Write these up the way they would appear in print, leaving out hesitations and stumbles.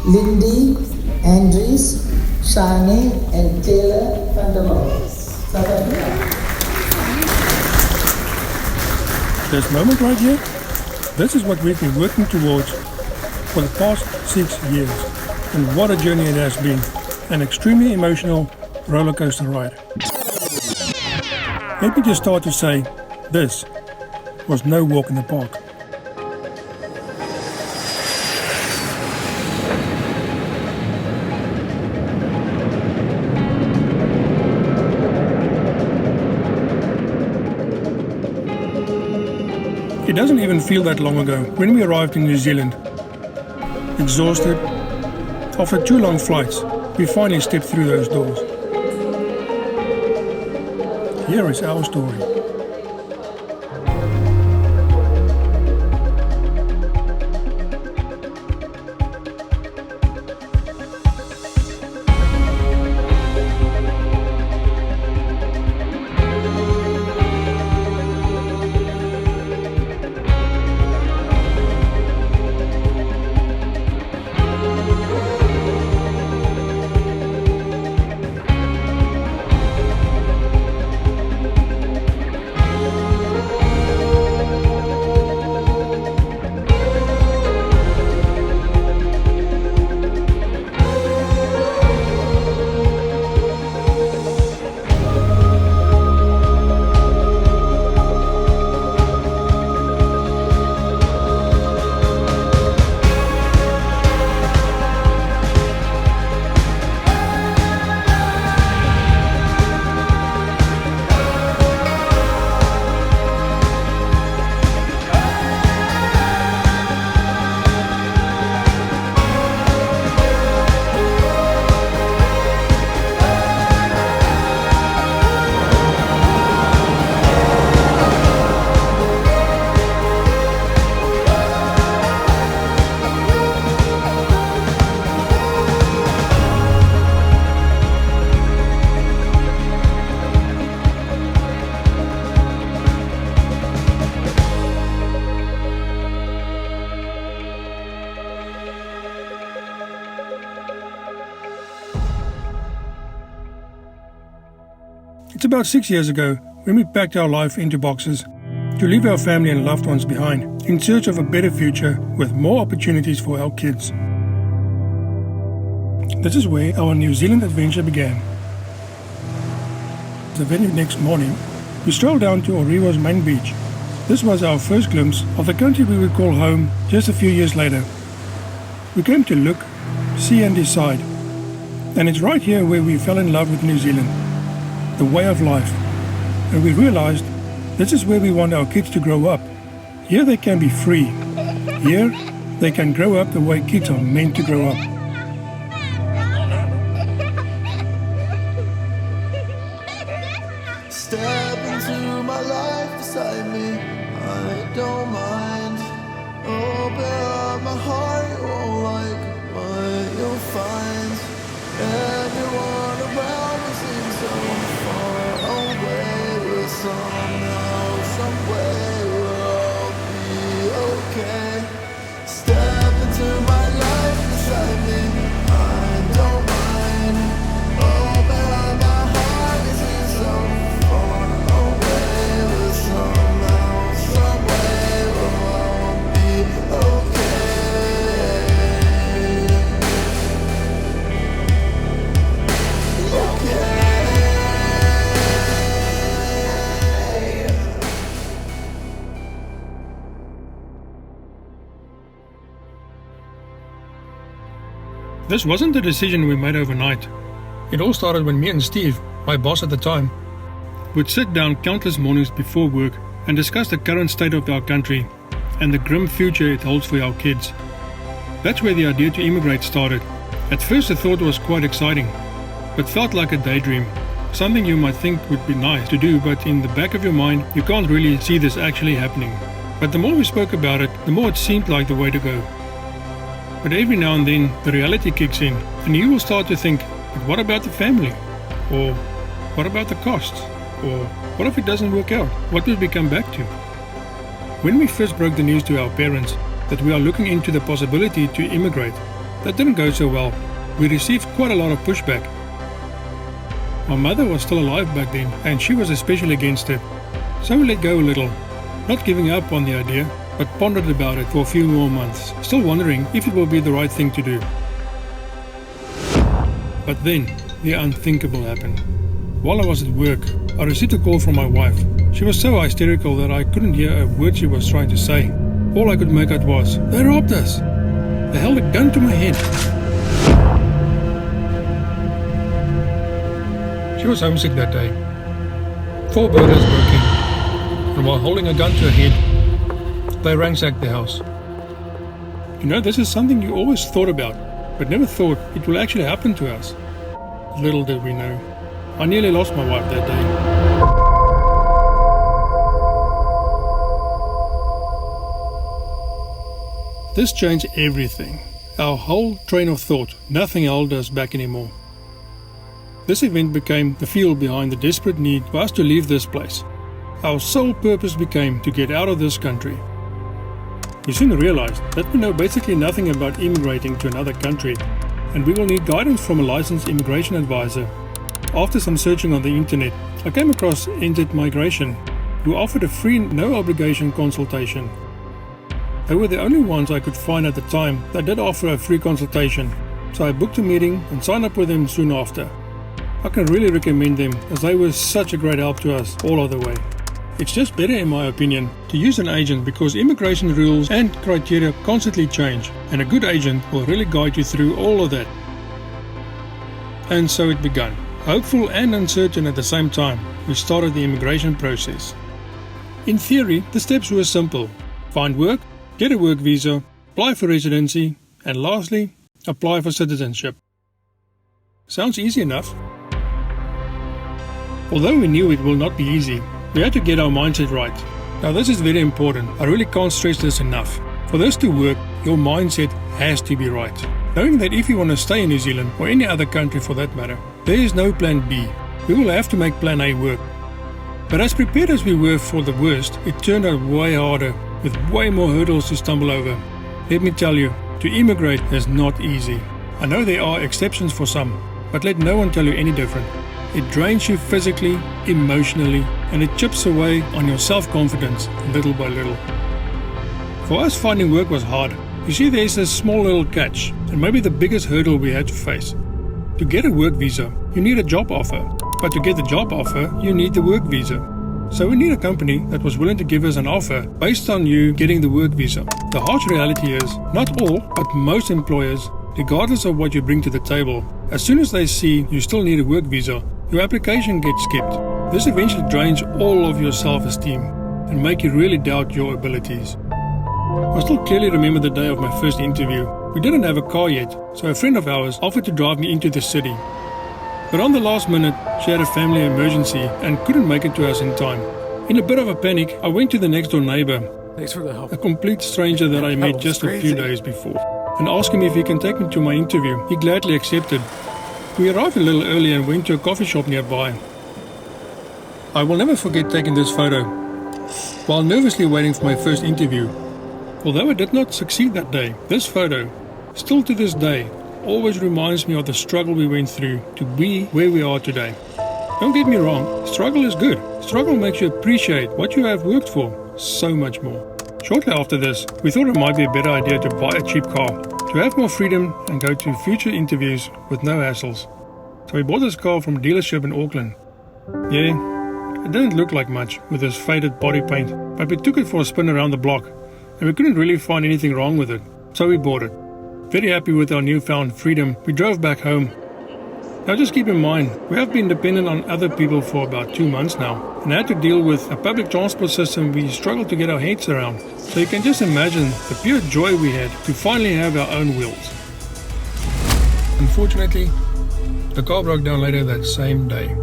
Lindy, Andries, Shani, and Taylor van der Walt. South Africa. This moment right here, this is what we've been working towards for the past 6 years. And what a journey it has been. An extremely emotional roller coaster ride. Let me just start to say, this was no walk in the park. It doesn't even feel that long ago when we arrived in New Zealand. Exhausted, after 2 long flights, we finally stepped through those doors. Here is our story. It's about 6 years ago when we packed our life into boxes to leave our family and loved ones behind in search of a better future with more opportunities for our kids. This is where our New Zealand adventure began. The very next morning, we strolled down to Oriwa's main beach. This was our first glimpse of the country we would call home just a few years later. We came to look, see and decide. And it's right here where we fell in love with New Zealand. The way of life, and we realized this is where we want our kids to grow up. Here they can be free. Here they can grow up the way kids are meant to grow up. Step into my life beside me, I don't mind. Open up my heart, you won't like what you'll find. Everyone around me seems so far away, but somehow, somewhere we'll be okay. Step into my life beside me, I don't mind. Open up my heart, it seems so far away, but somehow, somewhere we'll be okay. This wasn't a decision we made overnight. It all started when me and Steve, my boss at the time, would sit down countless mornings before work and discuss the current state of our country and the grim future it holds for our kids. That's where the idea to immigrate started. At first the thought was quite exciting, but felt like a daydream, something you might think would be nice to do, but in the back of your mind you can't really see this actually happening. But the more we spoke about it, the more it seemed like the way to go. But every now and then the reality kicks in and you will start to think, but what about the family? Or what about the costs? Or what if it doesn't work out? What will we come back to? When we first broke the news to our parents that we are looking into the possibility to immigrate, That didn't go so well. We received quite a lot of pushback. My mother was still alive back then, and she was especially against it. So we let go a little, not giving up on the idea, but pondered about it for a few more months, still wondering if it will be the right thing to do. But then, the unthinkable happened. While I was at work, I received a call from my wife. She was so hysterical that I couldn't hear a word she was trying to say. All I could make out was, "They robbed us!" They held a gun to my head. She was homesick that day. 4 burglars broke in, and while holding a gun to her head, they ransacked the house. You know, this is something you always thought about, but never thought it will actually happen to us. Little did we know. I nearly lost my wife that day. This changed everything. Our whole train of thought. Nothing held us back anymore. This event became the fuel behind the desperate need for us to leave this place. Our sole purpose became to get out of this country. We soon realized that we know basically nothing about immigrating to another country, and we will need guidance from a licensed immigration advisor. After some searching on the internet, I came across Candid Migration, who offered a free, no-obligation consultation. They were the only ones I could find at the time that did offer a free consultation, so I booked a meeting and signed up with them soon after. I can really recommend them, as they were such a great help to us all of the way. It's just better, in my opinion, to use an agent because immigration rules and criteria constantly change, and a good agent will really guide you through all of that. And so it began. Hopeful and uncertain at the same time, we started the immigration process. In theory, the steps were simple. Find work, get a work visa, apply for residency, and lastly, apply for citizenship. Sounds easy enough. Although we knew it will not be easy, we had to get our mindset right. Now this is very important. I really can't stress this enough. For this to work, your mindset has to be right. Knowing that if you want to stay in New Zealand, or any other country for that matter, there is no plan B. We will have to make plan A work. But as prepared as we were for the worst, it turned out way harder, with way more hurdles to stumble over. Let me tell you, to immigrate is not easy. I know there are exceptions for some, but let no one tell you any different. It drains you physically, emotionally, and it chips away on your self-confidence little by little. For us, finding work was hard. You see, there's a small little catch, and maybe the biggest hurdle we had to face. To get a work visa, you need a job offer. But to get the job offer, you need the work visa. So we need a company that was willing to give us an offer based on you getting the work visa. The harsh reality is, not all, but most employers, regardless of what you bring to the table, as soon as they see you still need a work visa, your application gets skipped. This eventually drains all of your self-esteem and make you really doubt your abilities. I still clearly remember the day of my first interview. We didn't have a car yet, so a friend of ours offered to drive me into the city. But on the last minute, she had a family emergency and couldn't make it to us in time. In a bit of a panic, I went to the next door neighbor, Thanks for the help. a complete stranger that I met was just a few crazy. days before, and asked him if he can take me to my interview. He gladly accepted. We arrived a little early and went to a coffee shop nearby. I will never forget taking this photo while nervously waiting for my first interview. Although I did not succeed that day, this photo, still to this day, always reminds me of the struggle we went through to be where we are today. Don't get me wrong, struggle is good. Struggle makes you appreciate what you have worked for so much more. Shortly after this, we thought it might be a better idea to buy a cheap car, to have more freedom and go to future interviews with no hassles. So we bought this car from a dealership in Auckland. Yeah, it didn't look like much with this faded body paint, but we took it for a spin around the block and we couldn't really find anything wrong with it, so we bought it. Very happy with our newfound freedom, we drove back home. Now just keep in mind, we have been dependent on other people for about 2 months now and had to deal with a public transport system we struggled to get our heads around. So you can just imagine the pure joy we had to finally have our own wheels. Unfortunately, the car broke down later that same day.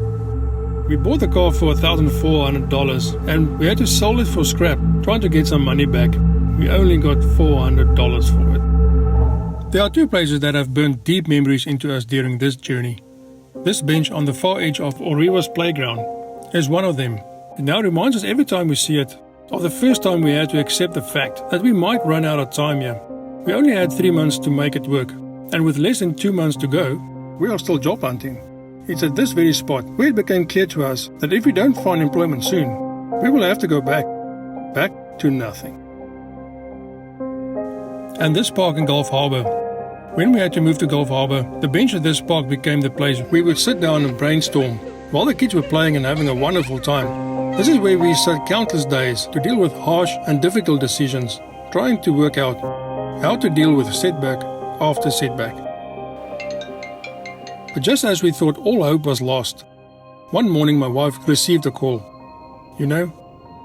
We bought the car for $1,400 and we had to sell it for scrap, trying to get some money back. We only got $400 for it. There are 2 places that have burned deep memories into us during this journey. This bench on the far edge of Oriwa's playground is one of them. It now reminds us every time we see it of the first time we had to accept the fact that we might run out of time here. We only had 3 months to make it work. And with less than 2 months to go, we are still job hunting. It's at this very spot where it became clear to us that if we don't find employment soon, we will have to go back to nothing. And this park in Gulf Harbour. When we had to move to Gulf Harbour, the bench at this park became the place we would sit down and brainstorm while the kids were playing and having a wonderful time. This is where we sat countless days to deal with harsh and difficult decisions, trying to work out how to deal with setback after setback. But just as we thought all hope was lost, one morning my wife received a call. You know,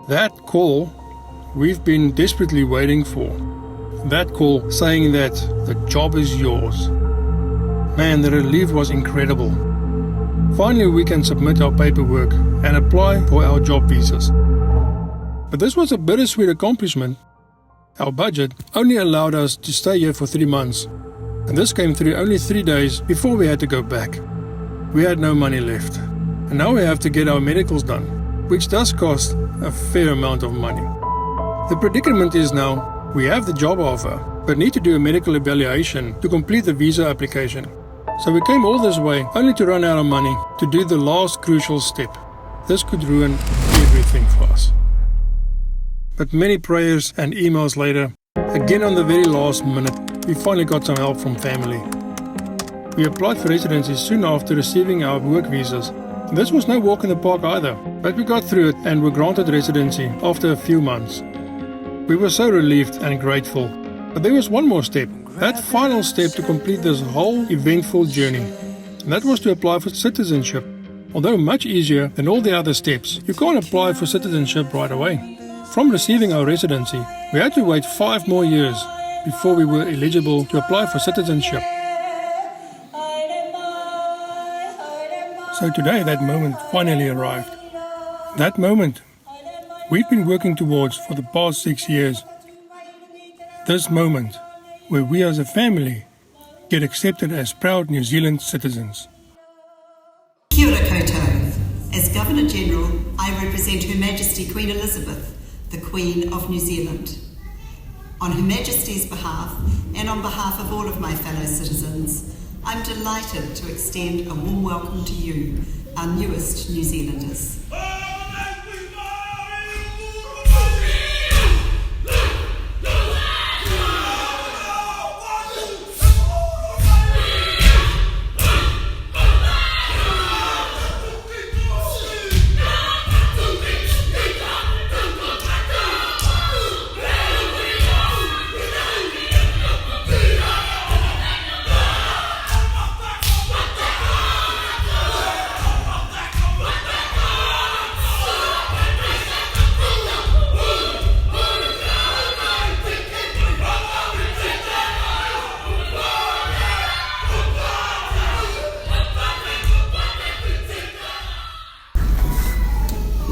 that call we've been desperately waiting for. That call saying that the job is yours. Man, the relief was incredible. Finally, we can submit our paperwork and apply for our job visas. But this was a bittersweet accomplishment. Our budget only allowed us to stay here for 3 months, and this came through only 3 days before we had to go back. We had no money left, and now we have to get our medicals done, which does cost a fair amount of money. The predicament is now we have the job offer, but need to do a medical evaluation to complete the visa application. So we came all this way only to run out of money to do the last crucial step. This could ruin everything for us. But many prayers and emails later, again on the very last minute, we finally got some help from family. We applied for residency soon after receiving our work visas. This was no walk in the park either, but we got through it and were granted residency after a few months. We were so relieved and grateful. But there was one more step, that final step to complete this whole eventful journey. And that was to apply for citizenship. Although much easier than all the other steps, you can't apply for citizenship right away. From receiving our residency, we had to wait 5 more years before we were eligible to apply for citizenship. So today that moment finally arrived. That moment we've been working towards for the past 6 years. This moment where we as a family get accepted as proud New Zealand citizens. Kia ora koutou. As Governor-General, I represent Her Majesty Queen Elizabeth, the Queen of New Zealand. On Her Majesty's behalf, and on behalf of all of my fellow citizens, I'm delighted to extend a warm welcome to you, our newest New Zealanders.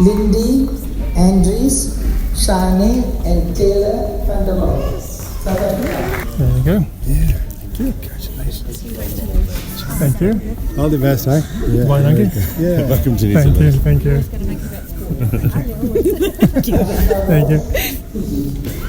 Lindy, Andries, Shane, and Taylor van der Walt. South Africa. There you go. Yeah, congratulations. Thank you. All the best, eh? Yeah, Bye, thank you. Yeah. Welcome to New Thank you, Zealand. thank you. Thank you.